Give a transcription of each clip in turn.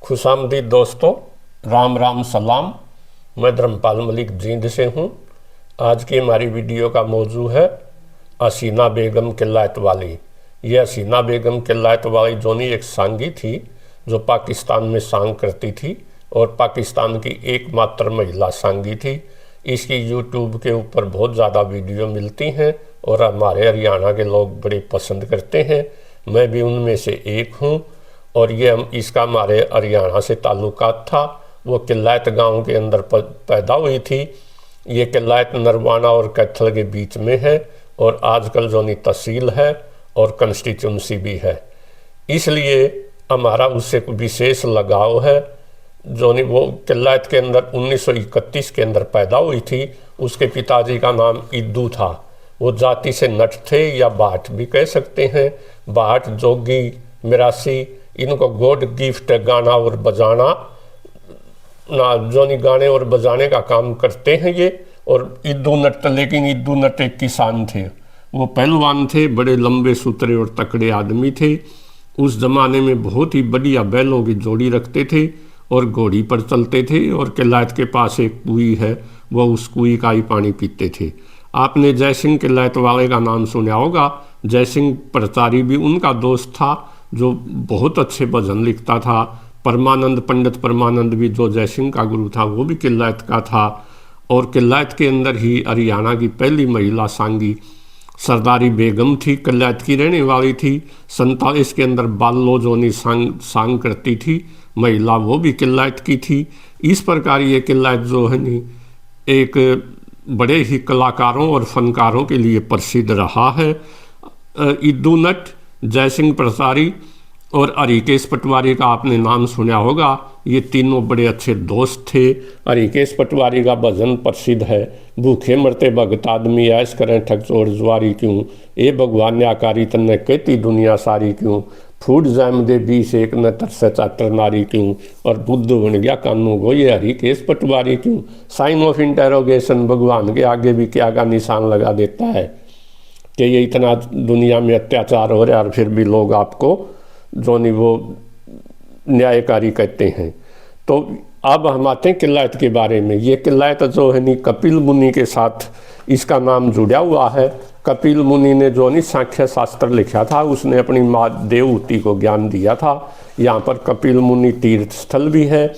खुशामदीद दोस्तों, राम राम सलाम। मैं धर्मपाल मलिक जींद से हूँ। आज की हमारी वीडियो का मौजू है हसीना बेगम किल्लायत वाली। यह हसीना बेगम किल्लायत वाली जोनी एक सांगी थी जो पाकिस्तान में सांग करती थी और पाकिस्तान की एकमात्र महिला सांगी थी। इसकी यूट्यूब के ऊपर बहुत ज़्यादा वीडियो मिलती हैं और हमारे हरियाणा के लोग बड़े पसंद करते हैं। मैं भी उनमें से एक हूँ और ये इसका हमारे हरियाणा से ताल्लुकात था। वो किल्लायत गांव के अंदर पैदा हुई थी। ये किल्लायत नरवाना और कैथल के बीच में है और आजकल जोनी तहसील है और कंस्टिट्यूंसी भी है, इसलिए हमारा उससे विशेष लगाव है। जोनी वो किल्लायत के अंदर 1931 के अंदर पैदा हुई थी। उसके पिताजी का नाम इद्दू था। वो जाति से नट थे या बाट भी कह सकते हैं। बाट, जोगी, मिरासी, इनको गॉड गिफ्ट गाना और बजाना ना जोनी गाने और बजाने का काम करते हैं ये। और इद्दू नट, लेकिन इद्दू नट एक किसान थे। वो पहलवान थे, बड़े लंबे सुतरे और तकड़े आदमी थे। उस जमाने में बहुत ही बढ़िया बैलों की जोड़ी रखते थे और घोड़ी पर चलते थे। और किल्लायत के पास एक कुई है, वह उस कुई का ही पानी पीते थे। आपने जयसिंह किल्लायत वाले का नाम सुना होगा। जयसिंह परचारी भी उनका दोस्त था जो बहुत अच्छे भजन लिखता था। परमानंद, पंडित परमानंद भी जो जयसिंह का गुरु था वो भी किल्लायत का था। और किल्लायत के अंदर ही हरियाणा की पहली महिला सांगी सरदारी बेगम थी, किल्लायत की रहने वाली थी। 47 के अंदर बाल्लो जोनी सांग करती थी महिला, वो भी किल्लायत की थी। इस प्रकार ये किल्लायत जो है नी एक बड़े ही कलाकारों और फनकारों के लिए प्रसिद्ध रहा है। इद्दू नट, जयसिंह प्रसारी और हरिकेश पटवारी का आपने नाम सुना होगा। ये तीनों बड़े अच्छे दोस्त थे। हरिकेश पटवारी का भजन प्रसिद्ध है, भूखे मरते भगत आदमी ऐश करें ठग चोर जुआरी क्यों, ए भगवान ने आकारी तन्ने कहती दुनिया सारी क्यों, फूट जैम दे बीस एक न तरसे चाटर नारी क्यों, और बुद्ध बन गया कानू गो ये हरिकेश पटवारी क्यों। साइन ऑफ इंटेरोगेशन, भगवान के आगे भी क्या का निशान लगा देता है कि ये इतना दुनिया में अत्याचार हो रहा है और फिर भी लोग आपको जो नहीं वो न्यायकारी कहते हैं। तो अब हम आते हैं किल्लायत के बारे में। ये किल्लायत जो है नी कपिल मुनि के साथ इसका नाम जुड़ा हुआ है। कपिल मुनि ने जो नहीं सांख्य शास्त्र लिखा था, उसने अपनी माँ देवहूति को ज्ञान दिया था। यहाँ पर कपिल मुनि तीर्थ स्थल भी है।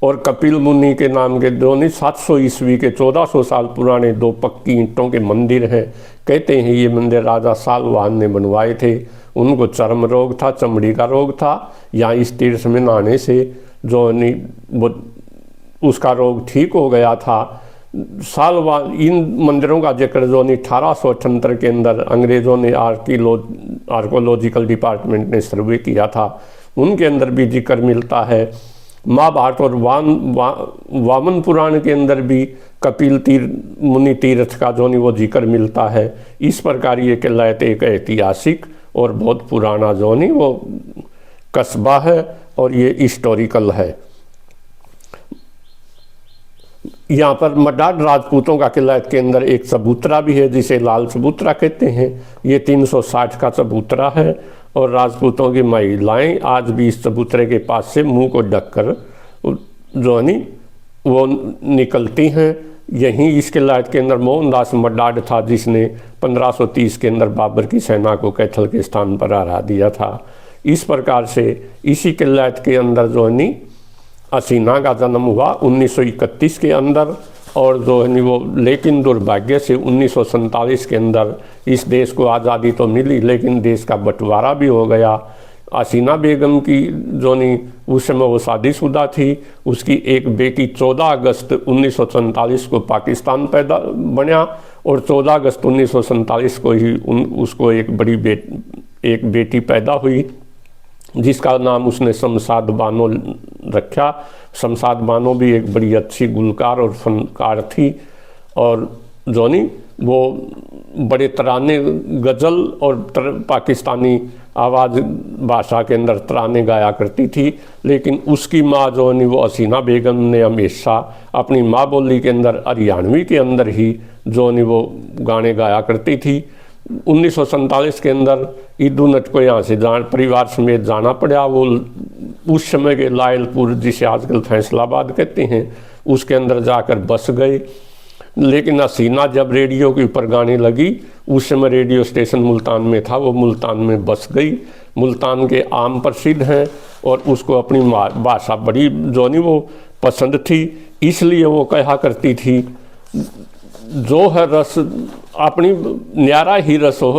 और कपिल मुनि के नाम के जो नहीं 700 ईस्वी के 1400 साल पुराने 2 पक्की ईंटों के मंदिर हैं। कहते हैं ये मंदिर राजा सालवान ने बनवाए थे। उनको चर्म रोग था, चमड़ी का रोग था। यहाँ इस तीर्थ में नहाने से जो नहीं वो उसका रोग ठीक हो गया था। सालवान, इन मंदिरों का जिक्र जो नहीं 1878 के अंदर अंग्रेज़ों ने आर्कोलॉजिकल डिपार्टमेंट ने सर्वे किया था, उनके अंदर भी जिक्र मिलता है। महाभारत और वामन पुराण के अंदर भी कपिल मुनि तीर्थ का जो नहीं वो जिक्र मिलता है। इस प्रकार ये किल्लायत एक ऐतिहासिक और बहुत पुराना जो नहीं वो कस्बा है और ये हिस्टोरिकल है। यहाँ पर मडाड राजपूतों का किल्लायत के अंदर एक चबूतरा भी है जिसे लाल चबूतरा कहते हैं। ये 360 का चबूतरा है और राजपूतों की महिलाएं आज भी इस चबूतरे के पास से मुंह को ढककर जो नहीं वो निकलती हैं। यहीं इस किल्लायत के अंदर मोहनदास मडाड था जिसने 1530 के अंदर बाबर की सेना को कैथल के स्थान पर हरा दिया था। इस प्रकार से इसी किल्लायत के अंदर जो है हसीना का जन्म हुआ 1931 के अंदर। और जो है वो लेकिन दुर्भाग्य से 1947 के अंदर इस देश को आज़ादी तो मिली लेकिन देश का बंटवारा भी हो गया। हसीना बेगम की जो नहीं उस समय वो शादीशुदा थी। उसकी एक बेटी 14 अगस्त 1947 को पाकिस्तान पैदा बना और 14 अगस्त 1947 को ही उसको एक बेटी पैदा हुई जिसका नाम उसने शमशाद बानो रखा। शमशाद बानो भी एक बड़ी अच्छी गुलकार और फनकार थी और जो नहीं वो बड़े तराने, गज़ल और पाकिस्तानी आवाज़ भाषा के अंदर तराने गाया करती थी। लेकिन उसकी माँ जो नहीं वो हसीना बेगम ने हमेशा अपनी माँ बोली के अंदर हरियाणवी के अंदर ही जो नहीं वो गाने गाया करती थी। 1947 के अंदर इद्दू नट को यहाँ से परिवार समेत जाना पड़ा। वो उस समय के लायलपुर, जिसे आजकल फैसलाबाद कहते हैं, उसके अंदर जाकर बस गए। लेकिन हसीना जब रेडियो के ऊपर गाने लगी, उस समय रेडियो स्टेशन मुल्तान में था, वो मुल्तान में बस गई। मुल्तान के आम प्रसिद्ध हैं और उसको अपनी भाषा बड़ी जो नहीं वो पसंद थी, इसलिए वो कहा करती थी जो है रस अपनी न्यारा ही रस हो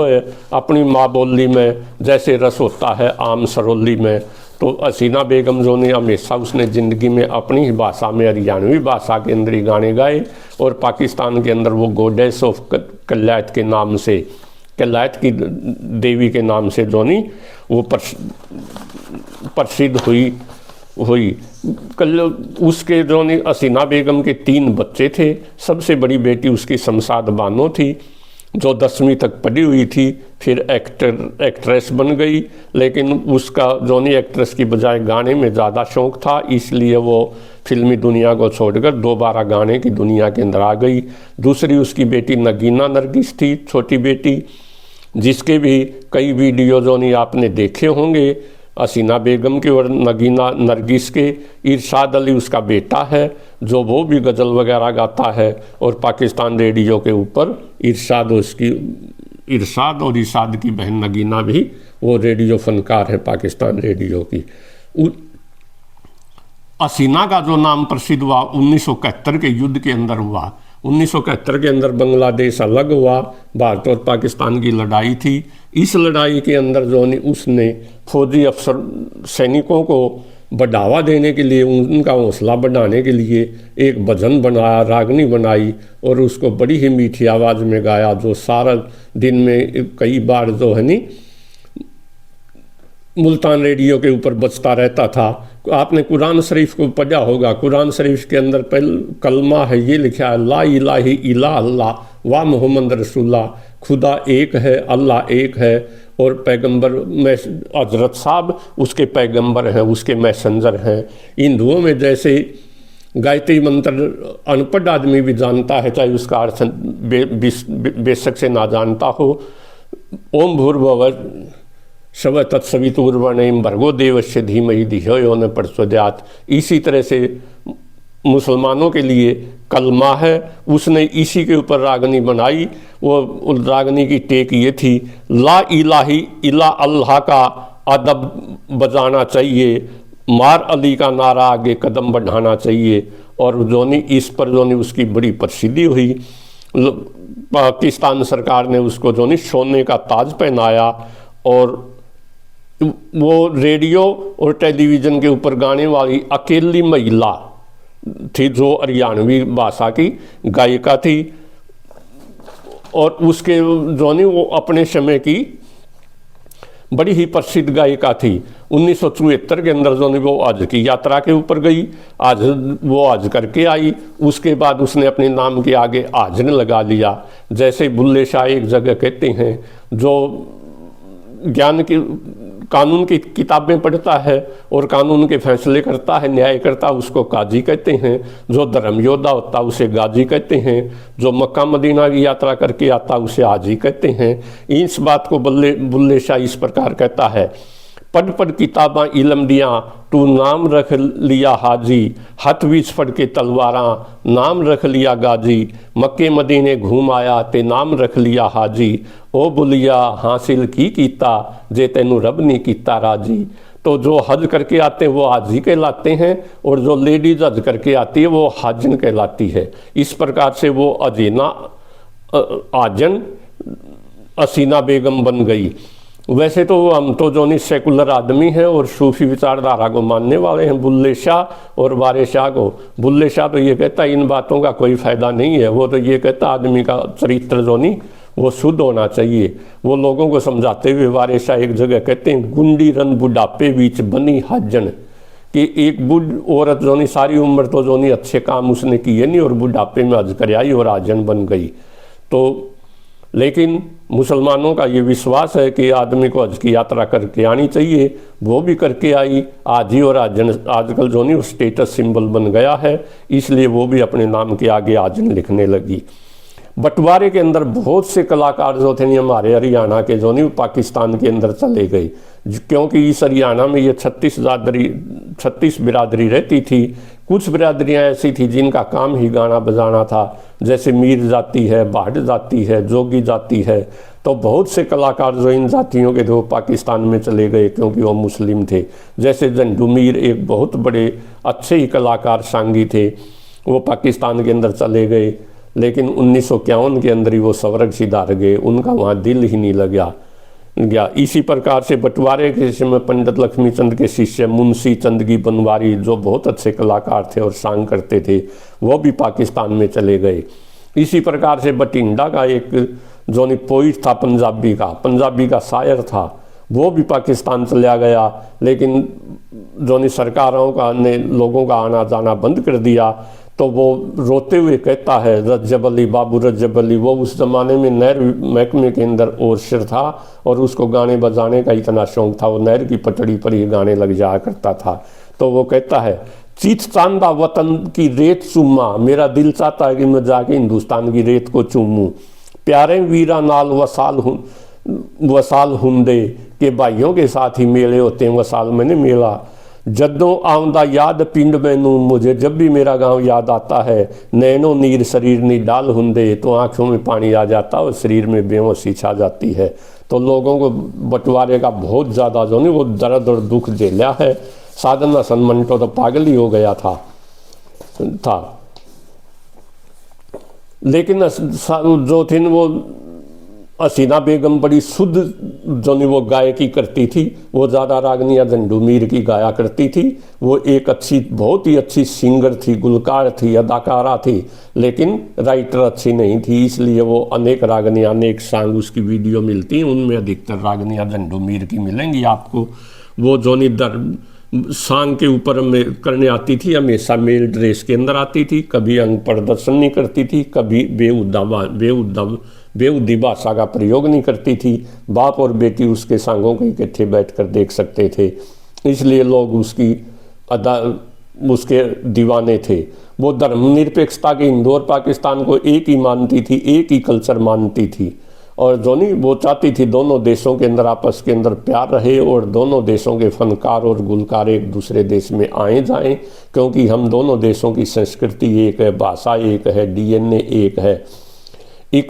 अपनी माँ बोली में, जैसे रस होता है आम सरोली में। तो हसीना बेगम जो ने हमेशा उसने ज़िंदगी में अपनी ही भाषा में, हरियाणवी भाषा के अंदर ही गाने गाए। और पाकिस्तान के अंदर वो गॉडेस ऑफ कलायत के नाम से, कलायत की देवी के नाम से जो नहीं वो प्रसिद्ध हुई। कल उसके जो नहीं हसीना बेगम के 3 बच्चे थे। सबसे बड़ी बेटी उसकी शमशाद बानो थी, जो 10वीं तक पढ़ी हुई थी, फिर एक्ट्रेस बन गई। लेकिन उसका जो नहीं एक्ट्रेस की बजाय गाने में ज़्यादा शौक़ था, इसलिए वो फिल्मी दुनिया को छोड़कर दोबारा गाने की दुनिया के अंदर आ गई। दूसरी उसकी बेटी नगीना नरगिस थी, छोटी बेटी, जिसके भी कई वीडियो जो नहीं आपने देखे होंगे हसीना बेगम के और नगीना नरगिस के। इरशाद अली उसका बेटा है, जो वो भी गज़ल वगैरह गाता है। और पाकिस्तान रेडियो के ऊपर इरशाद और इरशाद की बहन नगीना भी वो रेडियो फनकार है पाकिस्तान रेडियो की। हसीना का जो नाम प्रसिद्ध हुआ 1971 के युद्ध के अंदर हुआ। 1971 के अंदर बांग्लादेश अलग हुआ, भारत और पाकिस्तान की लड़ाई थी। इस लड़ाई के अंदर जो उसने फौजी अफसर सैनिकों को बढ़ावा देने के लिए, उनका हौसला बढ़ाने के लिए एक भजन बनाया, रागनी बनाई और उसको बड़ी ही मीठी आवाज़ में गाया, जो सारा दिन में कई बार जो है नी मुल्तान रेडियो के ऊपर बजता रहता था। आपने कुरान शरीफ को पढ़ा होगा, कुरान शरीफ के अंदर पहले कलमा है, ये लिखा है ला इलाही इला अल्लाह वा मोहम्मद रसूलुल्लाह, खुदा एक है, अल्लाह एक है। और पैगंबर में हजरत साहब उसके पैगंबर हैं, उसके मैसेंजर हैं। हिंदुओं में जैसे गायत्री मंत्र अनपढ़ आदमी भी जानता है, चाहे उसका अर्थ बेशक से ना जानता हो। ओम भूर्भुवः स्व तत्सवितुर्वरेण्यं भर्गो देवस्य धीमहि धियो यो न प्रचोदयात्। इसी तरह से मुसलमानों के लिए कलमा है, उसने इसी के ऊपर रागनी बनाई। वो रागनी की टेक ये थी, ला इलाही इला अल्लाह का अदब बजाना चाहिए, मार अली का नारा आगे कदम बढ़ाना चाहिए। और जोनी इस पर जोनी उसकी बड़ी प्रसिद्धि हुई। पाकिस्तान सरकार ने उसको जोनी सोने का ताज पहनाया और वो रेडियो और टेलीविज़न के ऊपर गाने वाली अकेली महिला थी, जो हरियाणवी भाषा की गायिका थी। और उसके जो नहीं वो अपने समय की बड़ी ही प्रसिद्ध गायिका थी। 1974 के अंदर जो नहीं वो हज की यात्रा के ऊपर गई, वो हज करके आई। उसके बाद उसने अपने नाम के आगे आजन लगा लिया। जैसे बुल्ले शाह एक जगह कहते हैं, जो ज्ञान की कानून की किताबें पढ़ता है और कानून के फैसले करता है, न्याय करता, उसको काजी कहते हैं। जो धर्म योद्धा होता उसे गाजी कहते हैं। जो मक्का मदीना की यात्रा करके आता उसे हाजी कहते हैं। इस बात को बुल्ले शाह इस प्रकार कहता है, पढ़ पढ़ किताबां इलम दियाँ तू नाम रख लिया हाजी, हथ विच फड़ के तलवारां नाम रख लिया गाजी, मक्के मदीने घूम आया ते नाम रख लिया हाजी, ओ बुलिया हासिल की कीता जे तेनू रब नहीं कीता राजी। तो जो हज करके आते हैं वो हाजी कहलाते हैं और जो लेडीज हज करके आती है वो हाजन कहलाती है। इस प्रकार से वो आजन हसीना बेगम बन गई। वैसे तो हम तो जो नहीं सेकुलर आदमी हैं और सूफी विचारधारा को मानने वाले हैं, बुल्ले शाह और वारिस शाह को। बुल्ले शाह तो ये कहता है इन बातों का कोई फ़ायदा नहीं है, वो तो ये कहता आदमी का चरित्र जो नहीं वो शुद्ध होना चाहिए। वो लोगों को समझाते हुए वारिस शाह एक जगह कहते हैं, गुंडी रन बुढ़ापे बीच बनी हाजन, कि एक बुढ़ औरत जो नहीं सारी उम्र तो जो नहीं अच्छे काम उसने किए नहीं और बुढ़ापे में हज कर आई और हाजन बन गई। तो लेकिन मुसलमानों का ये विश्वास है कि आदमी को हज की यात्रा करके आनी चाहिए, वो भी करके आई। हाजी और हाजन आजकल जो नहीं स्टेटस सिंबल बन गया है, इसलिए वो भी अपने नाम के आगे हाजन लिखने लगी। बंटवारे के अंदर बहुत से कलाकार जो थे नहीं हमारे हरियाणा के जो नहीं पाकिस्तान के अंदर चले गए, क्योंकि इस हरियाणा में ये 36 36 बिरादरी रहती थी। कुछ बिरादरियां ऐसी थी जिनका काम ही गाना बजाना था, जैसे मीर जाति है, भाट जाति है, जोगी जाति है। तो बहुत से कलाकार जो इन जातियों के थे वो पाकिस्तान में चले गए क्योंकि वो मुस्लिम थे। जैसे झंडू मीर एक बहुत बड़े अच्छे ही कलाकार सांगी थे, वो पाकिस्तान के अंदर चले गए, लेकिन 1951 के अंदर ही वो स्वर्ग सिधार गए, उनका वहाँ दिल ही नहीं लगा गया। इसी प्रकार से बंटवारे के समय पंडित लक्ष्मीचंद के शिष्य मुंशी चंदगी बनवारी, जो बहुत अच्छे कलाकार थे और सांग करते थे, वो भी पाकिस्तान में चले गए। इसी प्रकार से बठिंडा का एक जो पोइट था पंजाबी का शायर था, वो भी पाकिस्तान चला गया, लेकिन जो सरकारों का ने लोगों का आना जाना बंद कर दिया। तो वो रोते हुए कहता है, रज्जब अली, बाबू रज्जब अली, वो उस ज़माने में नहर महकमे के अंदर ओरशर था और उसको गाने बजाने का इतना शौक था, वो नहर की पटड़ी पर ही गाने लग जाया करता था। तो वो कहता है, चीत चांदा वतन की रेत चूमा, मेरा दिल चाहता है कि मैं जाके हिंदुस्तान की रेत को चूमूं। प्यारे वीरा नाल वसाल हुंदे के भाइयों के साथ ही मेले होते हैं, वसाल मैंने मेला। जद्दों आउंदा याद पिंड मैनू, मुझे जब भी मेरा गांव याद आता है। नैनो नीर शरीर नी डाल हुंदे, तो आंखों में पानी आ जाता और शरीर में बेहोशी छा जाती है। तो लोगों को बंटवारे का बहुत ज़्यादा जो नहीं वो दर्द और दुख झेला है। साधना सनमंटो तो पागल ही हो गया था। लेकिन जो थी वो हसीना बेगम बड़ी शुद्ध जो नहीं वो गायकी करती थी, वो ज़्यादा रागनिया झंडू मीर की गाया करती थी। वो एक अच्छी, बहुत ही अच्छी सिंगर थी, गुलकार थी, अदाकारा थी, लेकिन राइटर अच्छी नहीं थी, इसलिए वो अनेक रागनियाँ, अनेक सांग उसकी वीडियो मिलती हैं, उनमें अधिकतर रागनिया झंडू मीर की मिलेंगी आपको। वो जो नहीं सांग के ऊपर में करने आती थी, हमेशा मेल ड्रेस के अंदर आती थी, कभी अंग प्रदर्शन नहीं करती थी, कभी बेहुदी भाषा का प्रयोग नहीं करती थी। बाप और बेटी उसके सांगों को इकट्ठे बैठकर देख सकते थे, इसलिए लोग उसके दीवाने थे। वो धर्मनिरपेक्षता के हिंदू और पाकिस्तान को एक ही मानती थी, एक ही कल्चर मानती थी, और जो नहीं वो चाहती थी दोनों देशों के अंदर आपस के अंदर प्यार रहे और दोनों देशों के फनकार और गुलकार एक दूसरे देश में आए जाएं, क्योंकि हम दोनों देशों की संस्कृति एक है, भाषा एक है, DNA एक है। एक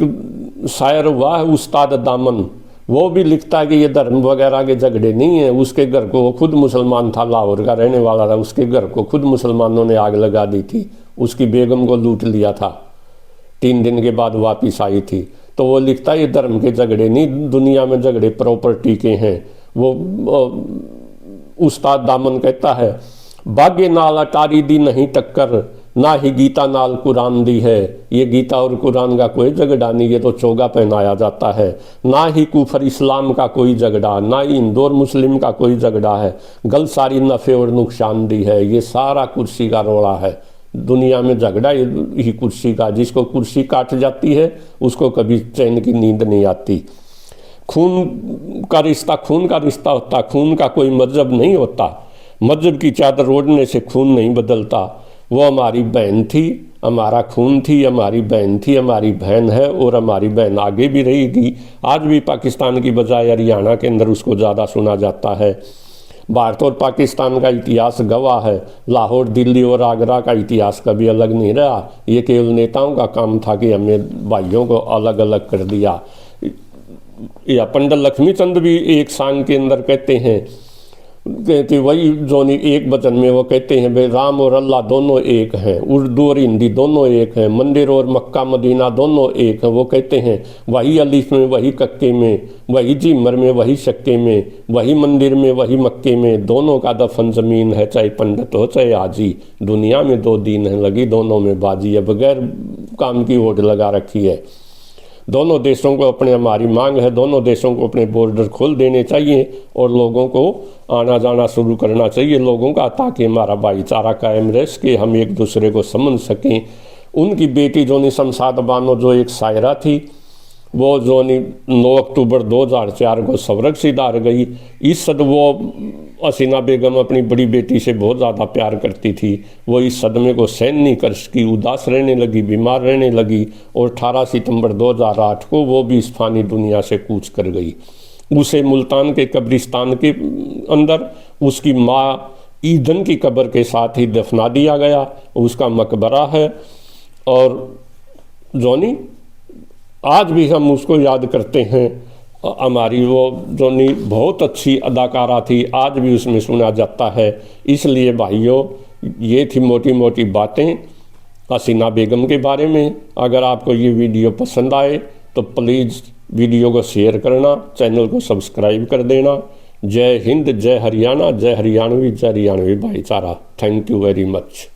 शायर हुआ है उस्ताद दामन, वो भी लिखता है कि ये धर्म वगैरह के झगड़े नहीं है। उसके घर को, वो खुद मुसलमान था, लाहौर का रहने वाला था, उसके घर को खुद मुसलमानों ने आग लगा दी थी, उसकी बेगम को लूट लिया था, 3 दिन के बाद वापिस आई थी। तो वो लिखता है ये धर्म के झगड़े नहीं, दुनिया में झगड़े प्रॉपर्टी के हैं। वो उस्ताद दामन कहता है, भाग्य नाल अटारी दी नहीं टक्कर, ना ही गीता नाल कुरान दी है। ये गीता और कुरान का कोई झगड़ा नहीं, ये तो चोगा पहनाया जाता है। ना ही कुफर इस्लाम का कोई झगड़ा, ना ही हिंदू और मुस्लिम का कोई झगड़ा है। गल सारी नफ़े और नुकसान दी है, ये सारा कुर्सी का रोड़ा है। दुनिया में झगड़ा ही कुर्सी का, जिसको कुर्सी काट जाती है उसको कभी चैन की नींद नहीं आती। खून का रिश्ता होता, खून का कोई मजहब नहीं होता। मजहब की चादर ओढ़ने से खून नहीं बदलता। वो हमारी बहन थी, हमारा खून थी, हमारी बहन थी, हमारी बहन है और हमारी बहन आगे भी रहेगी। आज भी पाकिस्तान की बजाय हरियाणा के अंदर उसको ज़्यादा सुना जाता है। भारत और पाकिस्तान का इतिहास गवाह है, लाहौर, दिल्ली और आगरा का इतिहास कभी अलग नहीं रहा। ये केवल नेताओं का काम था कि हमने भाइयों को अलग अलग कर दिया। या पंडित लक्ष्मीचंद भी एक सांग के अंदर कहते हैं कि वही जो नहीं एक वचन में वो कहते हैं भाई राम और अल्लाह दोनों एक हैं, उर्दू और हिंदी दोनों एक हैं, मंदिर और मक्का मदीना दोनों एक हैं। वो कहते हैं वही अलीफ में, वही कक्के में, वही जिमर में, वही शक्के में, वही मंदिर में, वही मक्के में, दोनों का दफन ज़मीन है, चाहे पंडित हो चाहे हाजी। दुनिया में 2 दीन है, लगी दोनों में बाजी है, बगैर काम की होड़ लगा रखी है। दोनों देशों को अपने, हमारी मांग है दोनों देशों को अपने बॉर्डर खोल देने चाहिए और लोगों को आना जाना शुरू करना चाहिए लोगों का, ताकि हमारा भाईचारा कायम रह सके, हम एक दूसरे को समझ सकें। उनकी बेटी जोनी शमशाद बानो जो एक शायरा थी, वो जोनी 9 अक्टूबर 2004 को स्वर्ग सिधार गई। इस सद वो हसीना बेगम अपनी बड़ी बेटी से बहुत ज़्यादा प्यार करती थी। वो इस सदमे को सहन नहीं कर सकी, उदास रहने लगी, बीमार रहने लगी और 18 सितंबर 2008 को वो भी इस फानी दुनिया से कूच कर गई। उसे मुल्तान के कब्रिस्तान के अंदर उसकी माँ ईंधन की कब्र के साथ ही दफना दिया गया, उसका मकबरा है। और जोनी आज भी हम उसको याद करते हैं। हमारी वो जोनी बहुत अच्छी अदाकारा थी, आज भी उसमें सुना जाता है। इसलिए भाइयों, ये थी मोटी मोटी बातें हसीना बेगम के बारे में। अगर आपको ये वीडियो पसंद आए तो प्लीज़ वीडियो को शेयर करना, चैनल को सब्सक्राइब कर देना। जय हिंद, जय हरियाणा, जय हरियाणवी भाईचारा। Thank you very much.